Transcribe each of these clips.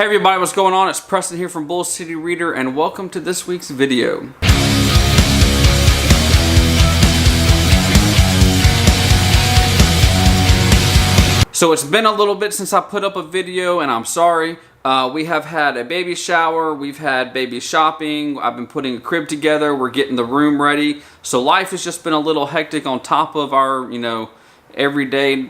Hey everybody, what's going on? It's Preston here from Bull City Reader, and welcome to this week's video. So it's been a little bit since I put up a video, and I'm sorry. We have had a baby shower, we've had baby shopping, I've been putting a crib together, we're getting the room ready. So life has just been a little hectic on top of our, everyday,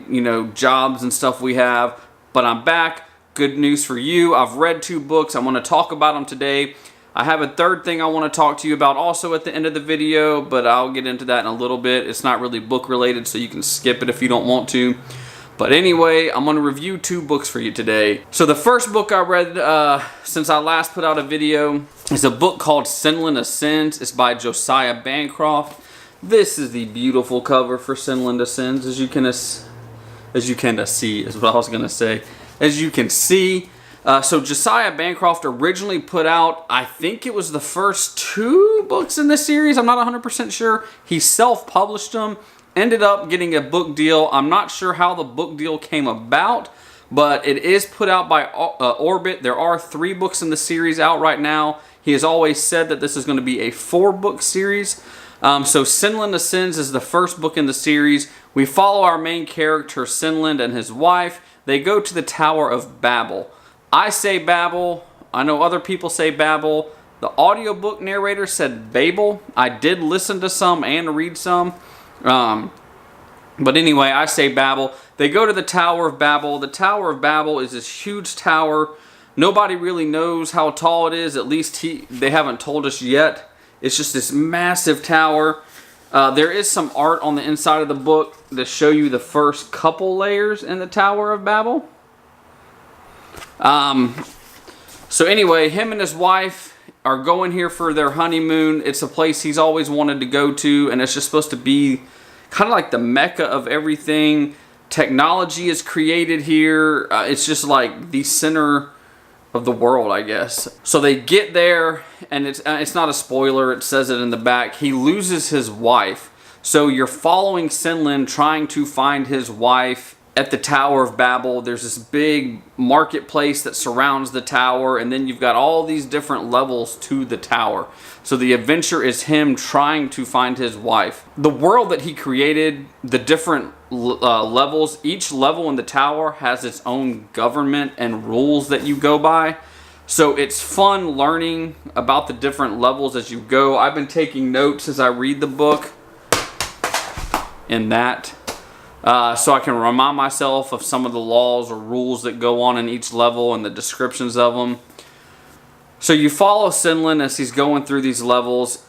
jobs and stuff we have. But I'm back. Good news for you. I've read 2 books. I want to talk about them today. I have a third thing I want to talk to you about also at the end of the video, but I'll get into that in a little bit. It's not really book related, so you can skip it if you don't want to. But anyway, I'm going to review 2 books for you today. So the first book I read since I last put out a video is a book called Senlin Ascends. It's by Josiah Bancroft. This is the beautiful cover for Senlin Ascends, as you can see, is what I was going to say. As you can see, so Josiah Bancroft originally put out, I think it was the first 2 books in this series. I'm not 100% sure. He self-published them, ended up getting a book deal. I'm not sure how the book deal came about, but it is put out by Orbit. There are 3 books in the series out right now. He has always said that this is going to be a 4-book series. So Senlin Ascends is the first book in the series. We follow our main character, Senlin, and his wife. They go to the Tower of Babel. I say Babel. I know other people say Babel. The audiobook narrator said Babel. I did listen to some and read some. But anyway, I say Babel. They go to the Tower of Babel. The Tower of Babel is this huge tower. Nobody really knows how tall it is. At least they haven't told us yet. It's just this massive tower. There is some art on the inside of the book to show you the first couple layers in the Tower of Babel. So anyway, him and his wife are going here for their honeymoon. It's a place he's always wanted to go to, and it's just supposed to be kind of like the mecca of everything. Technology is created here. It's just like the center of the world, I guess. So they get there, and it's not a spoiler, it says it in the back. He loses his wife. So you're following Senlin trying to find his wife at the Tower of Babel. There's this big marketplace that surrounds the tower, and then you've got all these different levels to the tower. So the adventure is him trying to find his wife. The world that he created, the different levels, each level in the tower has its own government and rules that you go by. So it's fun learning about the different levels as you go. I've been taking notes as I read the book in that. So I can remind myself of some of the laws or rules that go on in each level and the descriptions of them. So you follow Senlin as he's going through these levels.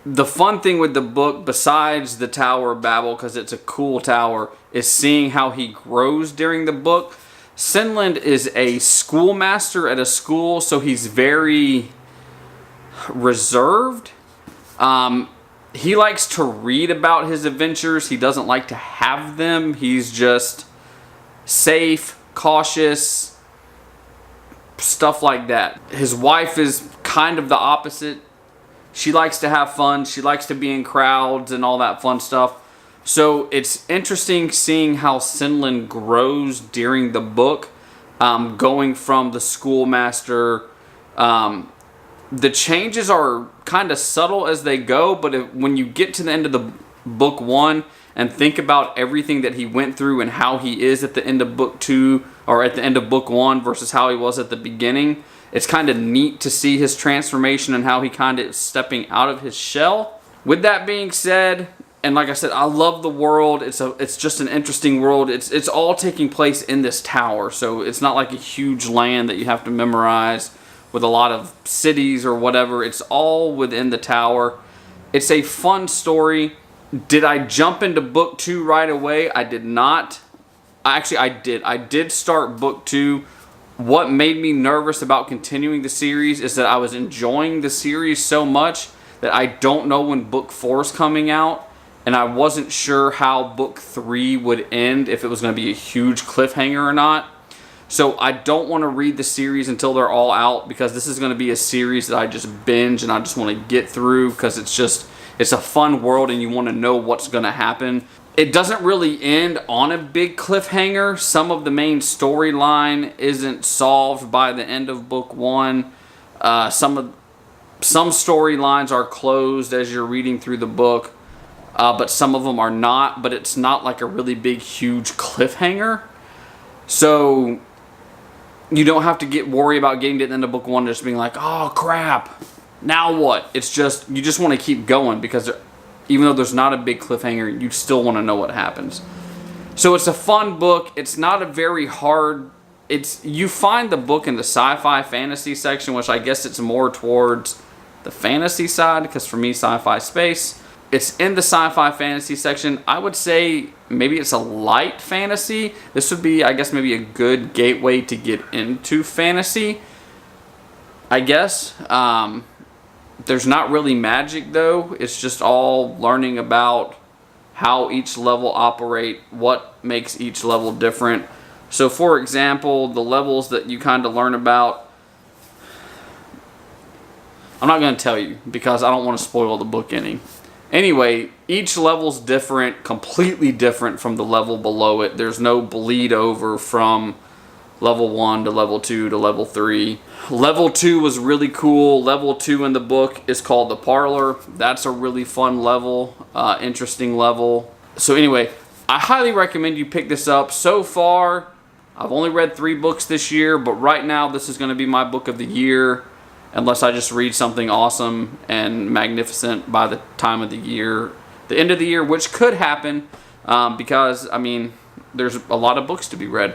The fun thing with the book, besides the Tower of Babel, because it's a cool tower, is seeing how he grows during the book. Senlin is a schoolmaster at a school, so he's very reserved. He likes to read about his adventures. He doesn't like to have them. He's just safe, cautious, stuff like that. His wife is kind of the opposite. She likes to have fun. She likes to be in crowds and all that fun stuff. So it's interesting seeing how Senlin grows during the book, going from the schoolmaster. The changes are kind of subtle as they go, but when you get to the end of the book 1 and think about everything that he went through and how he is at the end of book 2 or at the end of book 1 versus how he was at the beginning, it's kind of neat to see his transformation and how he kind of is stepping out of his shell. With that being said, and like I said, I love the world. It's just an interesting world. It's all taking place in this tower, so it's not like a huge land that you have to memorize with a lot of cities or whatever. It's all within the tower. It's a fun story. Did I jump into book 2 right away? I did not. Actually, I did. I did start book 2. What made me nervous about continuing the series is that I was enjoying the series so much that I don't know when book 4 is coming out, and I wasn't sure how book 3 would end, if it was going to be a huge cliffhanger or not. So I don't want to read the series until they're all out, because this is going to be a series that I just binge and I just want to get through, because it's a fun world and you want to know what's going to happen. It doesn't really end on a big cliffhanger. Some of the main storyline isn't solved by the end of book 1. Some storylines are closed as you're reading through the book, but some of them are not. But it's not like a really big, huge cliffhanger. So you don't have to worry about getting to the end of book 1 and just being like, oh crap, now what? It's just, you just want to keep going, because even though there's not a big cliffhanger, you still want to know what happens. So it's a fun book. It's not a very hard... You find the book in the sci-fi fantasy section, which I guess it's more towards the fantasy side, because for me, sci-fi space. It's in the sci-fi fantasy section. I would say maybe it's a light fantasy. This would be, I guess, maybe a good gateway to get into fantasy, I guess. There's not really magic, though. It's just all learning about how each level operate, what makes each level different. So, for example, the levels that you kind of learn about, I'm not going to tell you because I don't want to spoil the book any. Anyway, each level's different, completely different from the level below it. There's no bleed over from level 1 to level 2 to level 3. Level 2 was really cool. Level 2 in the book is called the Parlor. That's a really fun level, interesting level. So anyway, I highly recommend you pick this up. So far, I've only read 3 books this year, but right now this is going to be my book of the year, unless I just read something awesome and magnificent by the time of the year, the end of the year, which could happen, because, I mean, there's a lot of books to be read.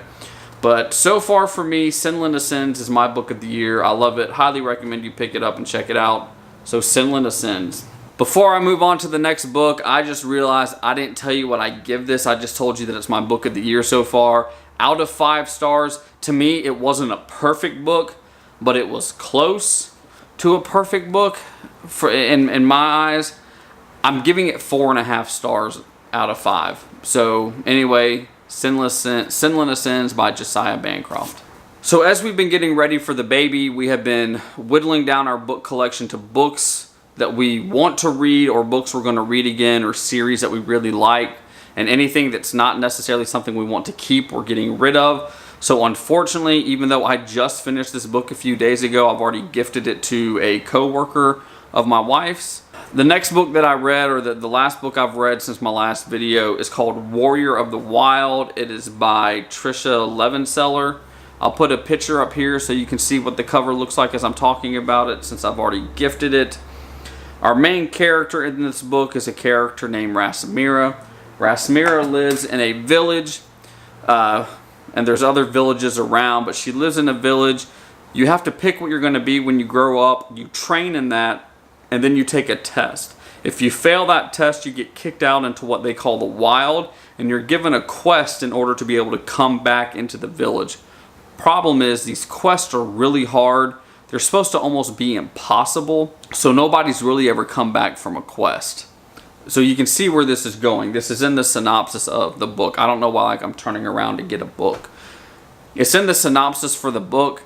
But so far for me, Senlin Ascends is my book of the year. I love it. Highly recommend you pick it up and check it out. So Senlin Ascends. Before I move on to the next book, I just realized I didn't tell you what I give this. I just told you that it's my book of the year so far. Out of 5 stars, to me, it wasn't a perfect book, but it was close to a perfect book in my eyes. I'm giving it 4.5 stars out of 5. So anyway, Senlin Ascends by Josiah Bancroft. So as we've been getting ready for the baby, we have been whittling down our book collection to books that we want to read, or books we're going to read again, or series that we really like. And anything that's not necessarily something we want to keep, we're getting rid of. So unfortunately, even though I just finished this book a few days ago, I've already gifted it to a co-worker of my wife's. The next book that I read, or the last book I've read since my last video, is called Warrior of the Wild. It is by Tricia Levenseller. I'll put a picture up here so you can see what the cover looks like as I'm talking about it, since I've already gifted it. Our main character in this book is a character named Rasmira. Rasmira lives in a village, and there's other villages around, but she lives in a village. You have to pick what you're going to be when you grow up. You train in that, and then you take a test. If you fail that test, you get kicked out into what they call the wild, and you're given a quest in order to be able to come back into the village. Problem is, these quests are really hard. They're supposed to almost be impossible, so nobody's really ever come back from a quest. So you can see where this is going. This is in the synopsis of the book. I don't know why I'm turning around to get a book. It's in the synopsis for the book.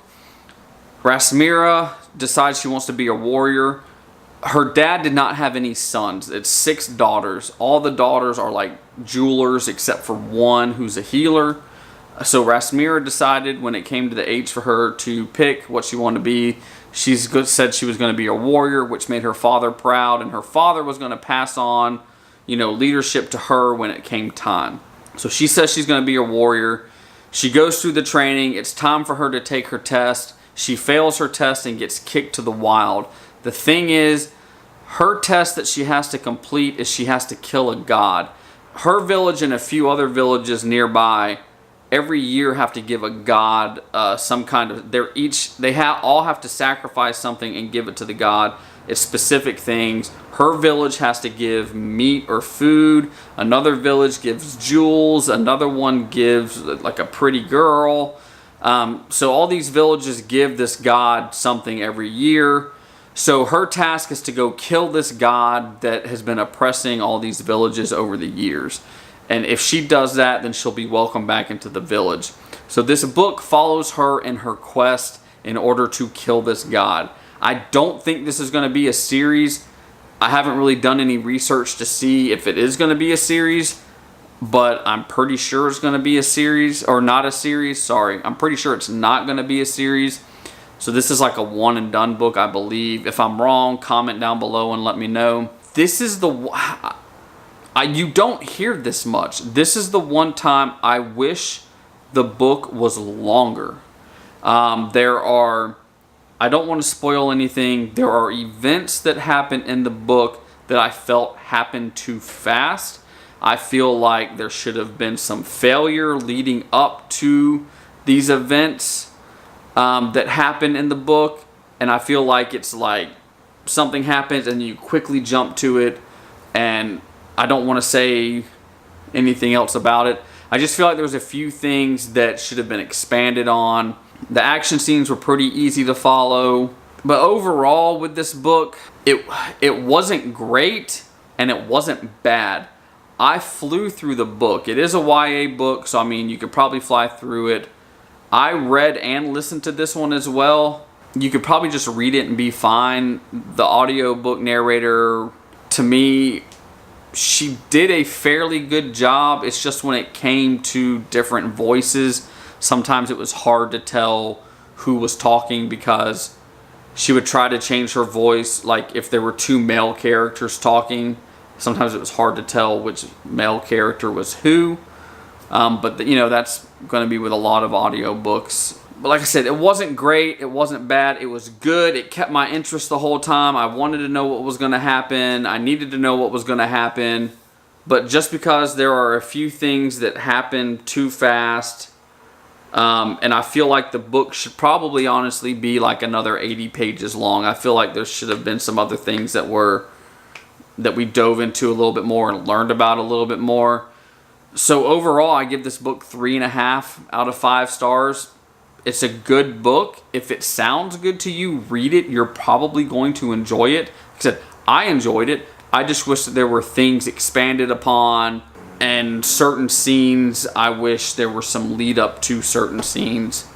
Rasmira decides she wants to be a warrior. Her dad did not have any sons. It's 6 daughters. All the daughters are like jewelers except for one who's a healer. So Rasmira decided when it came to the age for her to pick what she wanted to be, she said she was going to be a warrior, which made her father proud, and her father was going to pass on, leadership to her when it came time. So she says she's going to be a warrior. She goes through the training. It's time for her to take her test. She fails her test and gets kicked to the wild. The thing is, her test that she has to complete is she has to kill a god. Her village and a few other villages nearby every year have to give a god some kind of, all have to sacrifice something and give it to the god. It's specific things. Her village has to give meat or food. Another village gives jewels. Another one gives like a pretty girl. So all these villages give this god something every year. So her task is to go kill this god that has been oppressing all these villages over the years. And if she does that, then she'll be welcomed back into the village. So this book follows her in her quest in order to kill this god. I don't think this is going to be a series. I haven't really done any research to see if it is going to be a series. but I'm pretty sure it's going to be a series, or not a series, sorry. I'm pretty sure it's not going to be a series. So this is like a one and done book, I believe. If I'm wrong, comment down below and let me know. This is the, you don't hear this much. This is the one time I wish the book was longer. There are, I don't want to spoil anything. There are events that happen in the book that I felt happened too fast. I feel like there should have been some failure leading up to these events that happen in the book. And I feel like it's like something happens and you quickly jump to it. And I don't want to say anything else about it. I just feel like there was a few things that should have been expanded on. The action scenes were pretty easy to follow. But overall with this book, it wasn't great and it wasn't bad. I flew through the book. It is a YA book, so I mean, you could probably fly through it. I read and listened to this one as well. You could probably just read it and be fine. The audiobook narrator, to me, she did a fairly good job. It's just when it came to different voices, sometimes it was hard to tell who was talking because she would try to change her voice. Like if there were two male characters talking, sometimes it was hard to tell which male character was who. But you know, that's going to be with a lot of audiobooks. But like I said, it wasn't great. It wasn't bad. It was good. It kept my interest the whole time. I wanted to know what was going to happen. I needed to know what was going to happen. But just because there are a few things that happen too fast, and I feel like the book should probably honestly be like another 80 pages long. I feel like there should have been some other things that we dove into a little bit more and learned about a little bit more. So overall, I give this book 3.5 out of 5 stars. It's a good book. If it sounds good to you, read it. You're probably going to enjoy it. Like I said, I enjoyed it. I just wish that there were things expanded upon, and certain scenes, I wish there were some lead up to certain scenes.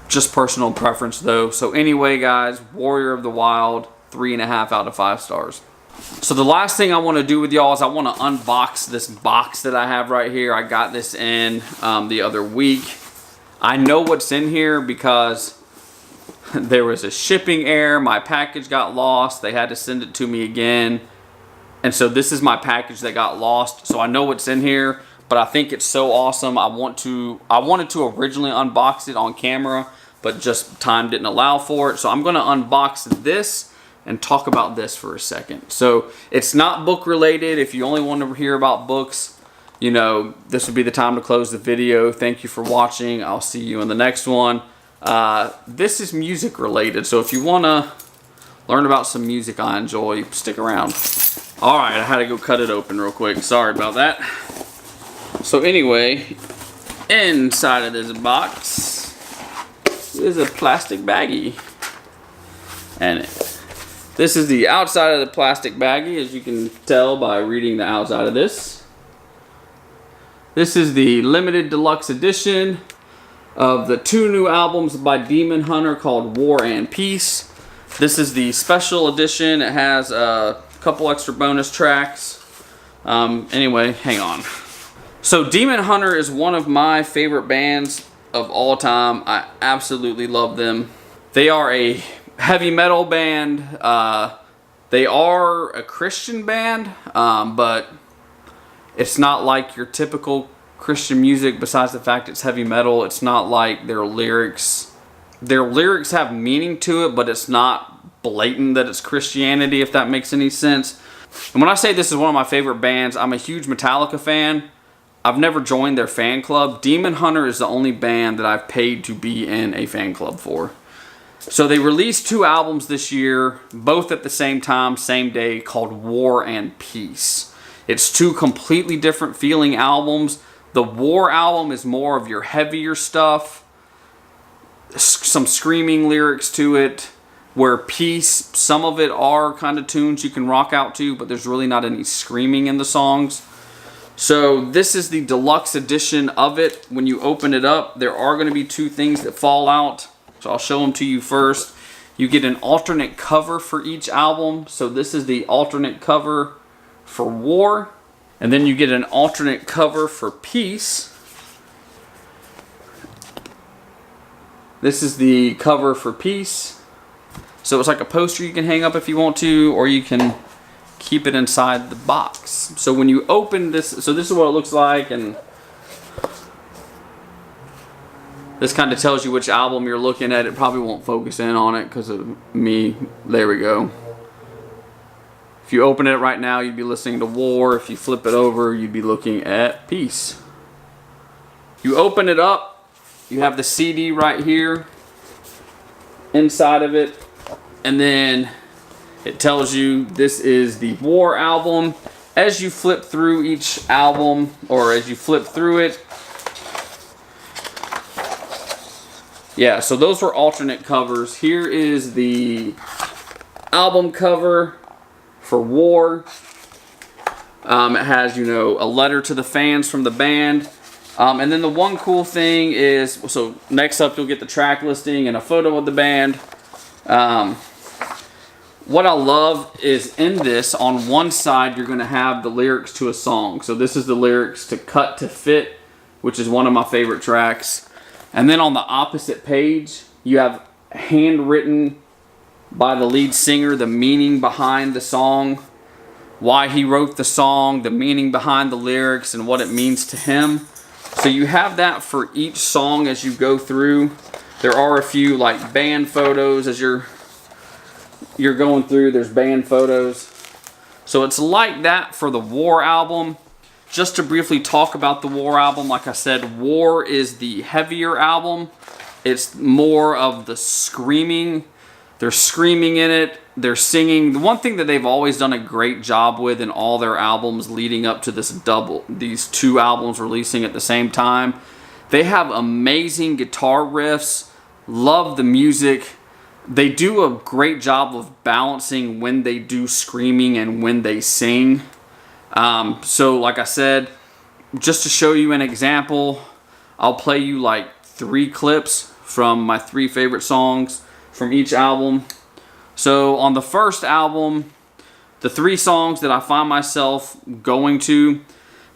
Just personal preference though. So anyway, guys, Warrior of the Wild, 3.5 out of 5 stars. So the last thing I want to do with y'all is I want to unbox this box that I have right here. I got this in the other week. I know what's in here because there was a shipping error. My package got lost. They had to send it to me again. And so this is my package that got lost. So I know what's in here, but I think it's so awesome. I wanted to originally unbox it on camera, but just time didn't allow for it. So I'm going to unbox this and talk about this for a second. So it's not book related. If you only want to hear about books, you know, this would be the time to close the video. Thank you for watching. I'll see you in the next one. This is music related. So if you want to learn about some music I enjoy, stick around. All right, I had to go cut it open real quick. Sorry about that. So anyway, inside of this box is a plastic baggie. And this is the outside of the plastic baggie, as you can tell by reading the outside of this. This is the limited deluxe edition of the 2 new albums by Demon Hunter called War and Peace. This is the special edition. It has a couple extra bonus tracks. Anyway, hang on. So Demon Hunter is one of my favorite bands of all time. I absolutely love them. They are a heavy metal band. They are a Christian band, but it's not like your typical Christian music. Besides the fact it's heavy metal, it's not like their lyrics have meaning to it, but it's not blatant that it's Christianity, if that makes any sense. And when I say this is one of my favorite bands, I'm a huge Metallica fan. I've never joined their fan club. Demon Hunter is the only band that I've paid to be in a fan club for. So they released 2 albums this year, both at the same time, same day, called War and Peace. It's 2 completely different feeling albums. The War album is more of your heavier stuff, some screaming lyrics to it, where Peace, some of it are kind of tunes you can rock out to, but there's really not any screaming in the songs. So this is the deluxe edition of it. When you open it up, there are going to be 2 things that fall out. So I'll show them to you first. You get an alternate cover for each album. So this is the alternate cover for War. And then you get an alternate cover for Peace. This is the cover for Peace. So it's like a poster you can hang up if you want to, or you can keep it inside the box. So when you open this, so this is what it looks like, and this kind of tells you which album you're looking at. It probably won't focus in on it because of me. There we go. If you open it right now, you'd be listening to War. If you flip it over, you'd be looking at Peace. You open it up, you have the CD right here inside of it, and then it tells you this is the War album. As you flip through each album, or as you flip through it, yeah, so those were alternate covers. Here is the album cover for War. It has, you know, a letter to the fans from the band. And then the one cool thing is, so next up you'll get the track listing and a photo of the band. What I love is in this, on one side you're going to have the lyrics to a song. So this is the lyrics to Cut to Fit, which is one of my favorite tracks. And then on the opposite page, you have handwritten by the lead singer the meaning behind the song, why he wrote the song, the meaning behind the lyrics, and what it means to him. So you have that for each song as you go through. There are a few like band photos as you're going through. There's band photos. So it's like that for the War album. Just to briefly talk about the War album, like I said, War is the heavier album. It's more of the screaming. They're screaming in it. They're singing. The one thing that they've always done a great job with in all their albums leading up to these two albums releasing at the same time, they have amazing guitar riffs. Love the music. They do a great job of balancing when they do screaming and when they sing. So like I said, just to show you an example, I'll play you like 3 clips from my 3 favorite songs from each album. So on the first album, the 3 songs that I find myself going to,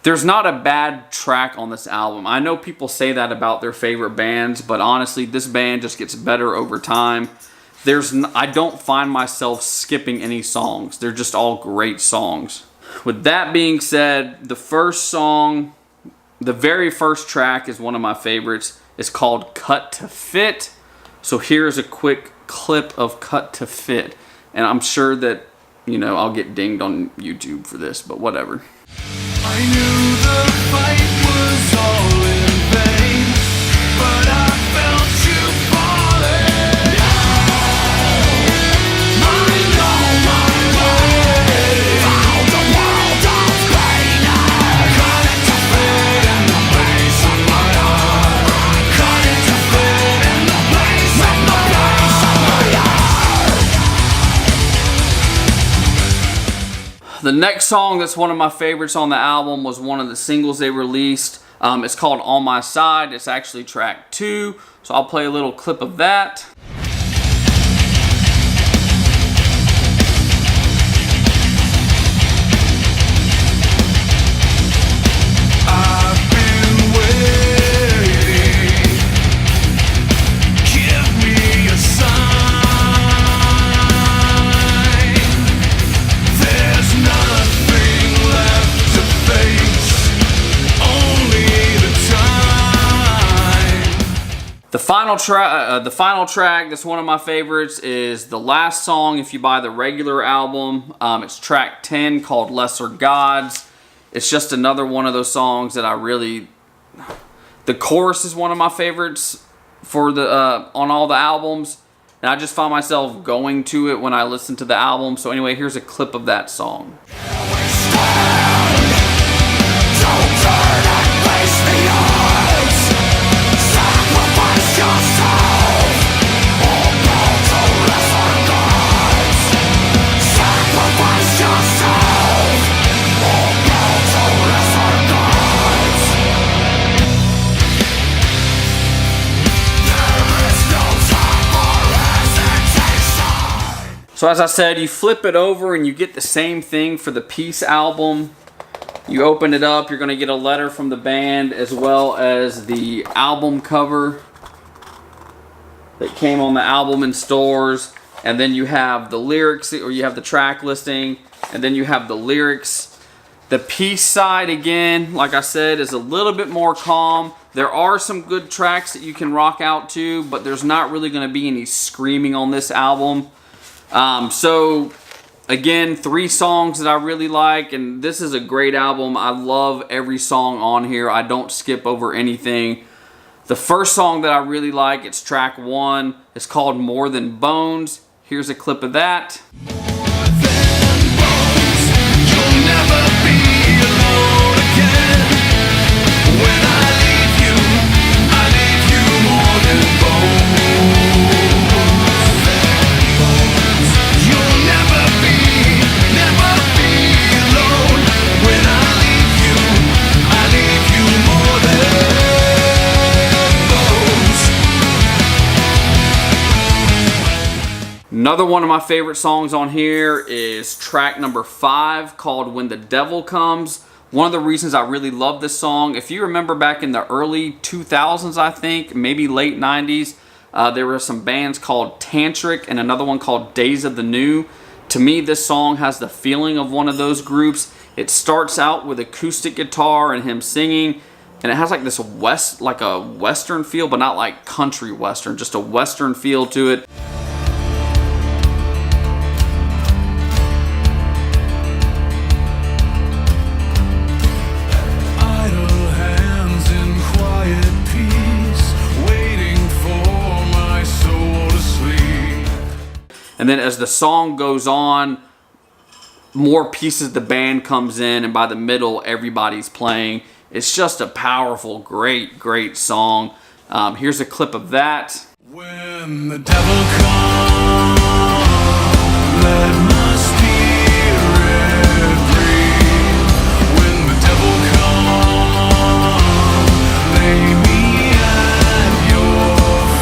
there's not a bad track on this album. I know people say that about their favorite bands, but honestly, this band just gets better over time. I don't find myself skipping any songs. They're just all great songs. With that being said, the first song, the very first track is one of my favorites. It's called Cut to Fit. So here's a quick clip of Cut to Fit. And I'm sure that, you know, I'll get dinged on YouTube for this, but whatever. I knew the fight was all in vain, but I felt you falling. Mind on my way, found a world of pain. Cut it to fit in the base of my heart. Cut it to fit in the base of my heart. The next song that's one of my favorites on the album was one of the singles they released. It's called On My Side. It's actually track 2, so I'll play a little clip of that. I've been waiting. Give me a sign. There's nothing left to face, only the time. The final track that's one of my favorites is the last song if you buy the regular album. It's track 10 called Lesser Gods. It's just another one of those songs that I really... The chorus is one of my favorites for the on all the albums. And I just find myself going to it when I listen to the album. So anyway, here's a clip of that song. Don't turn and face the odds. Sacrifice yourself, or bow to lesser gods. Sacrifice yourself, or bow to lesser gods. There is no time for hesitation. So as I said, you flip it over and you get the same thing for the Peace album. You open it up, you're going to get a letter from the band as well as the album cover that came on the album in stores. And then you have the lyrics, or you have the track listing, and then you have the lyrics. The Peace side, again, like I said, is a little bit more calm. There are some good tracks that you can rock out to, but there's not really going to be any screaming on this album. So, again, 3 songs that I really like, and this is a great album. I love every song on here. I don't skip over anything. The first song that I really like, it's track 1. It's called More Than Bones. Here's a clip of that. Another one of my favorite songs on here is track number 5 called When the Devil Comes. One of the reasons I really love this song, if you remember back in the early 2000s, I think, maybe late 90s, there were some bands called Tantric and another one called Days of the New. To me, this song has the feeling of one of those groups. It starts out with acoustic guitar and him singing, and it has like this like a western feel, but not like country western, just a western feel to it. And then as the song goes on, more pieces of the band comes in, and by the middle, everybody's playing. It's just a powerful, great, great song. Here's a clip of that. When the devil comes, let my spirit breathe. When the devil comes, lay me at your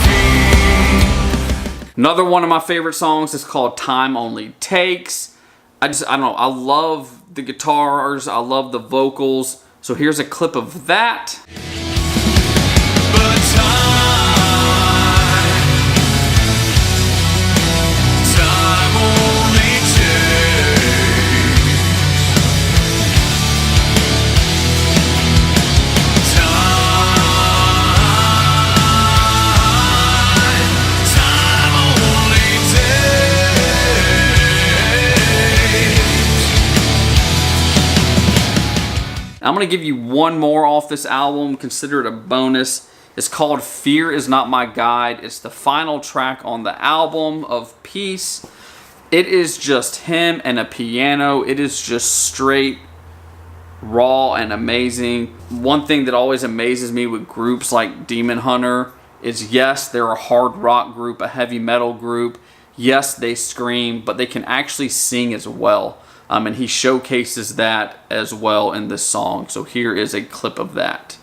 feet. Another one of my favorite songs is called Time Only Takes. I don't know, I love the guitars, I love the vocals. So here's a clip of that. But time only takes. Time only takes. I'm going to give you one more off this album, consider it a bonus. It's called Fear Is Not My Guide. It's the final track on the album of Peace. It is just him and a piano. It is just straight, raw, and amazing. One thing that always amazes me with groups like Demon Hunter is, yes, they're a hard rock group, a heavy metal group. Yes, they scream, but they can actually sing as well. And he showcases that as well in this song. So here is a clip of that.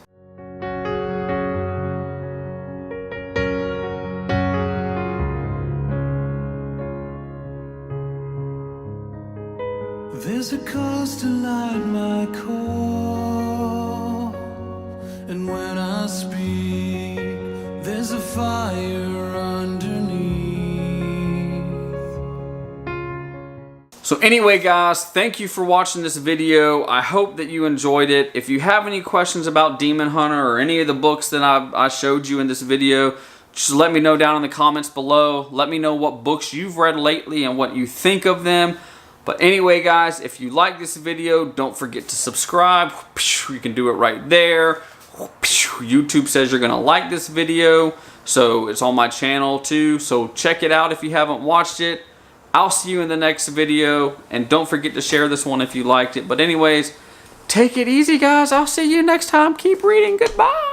There's a cause to light my call, and when I speak, there's a fire underneath. So anyway, guys, thank you for watching this video. I hope that you enjoyed it. If you have any questions about Demon Hunter or any of the books that I showed you in this video, just let me know down in the comments below. Let me know what books you've read lately and what you think of them. But anyway, guys, if you like this video, don't forget to subscribe. You can do it right there. YouTube says you're going to like this video, so it's on my channel too. So check it out if you haven't watched it. I'll see you in the next video, and don't forget to share this one if you liked it. But anyways, take it easy, guys. I'll see you next time. Keep reading. Goodbye.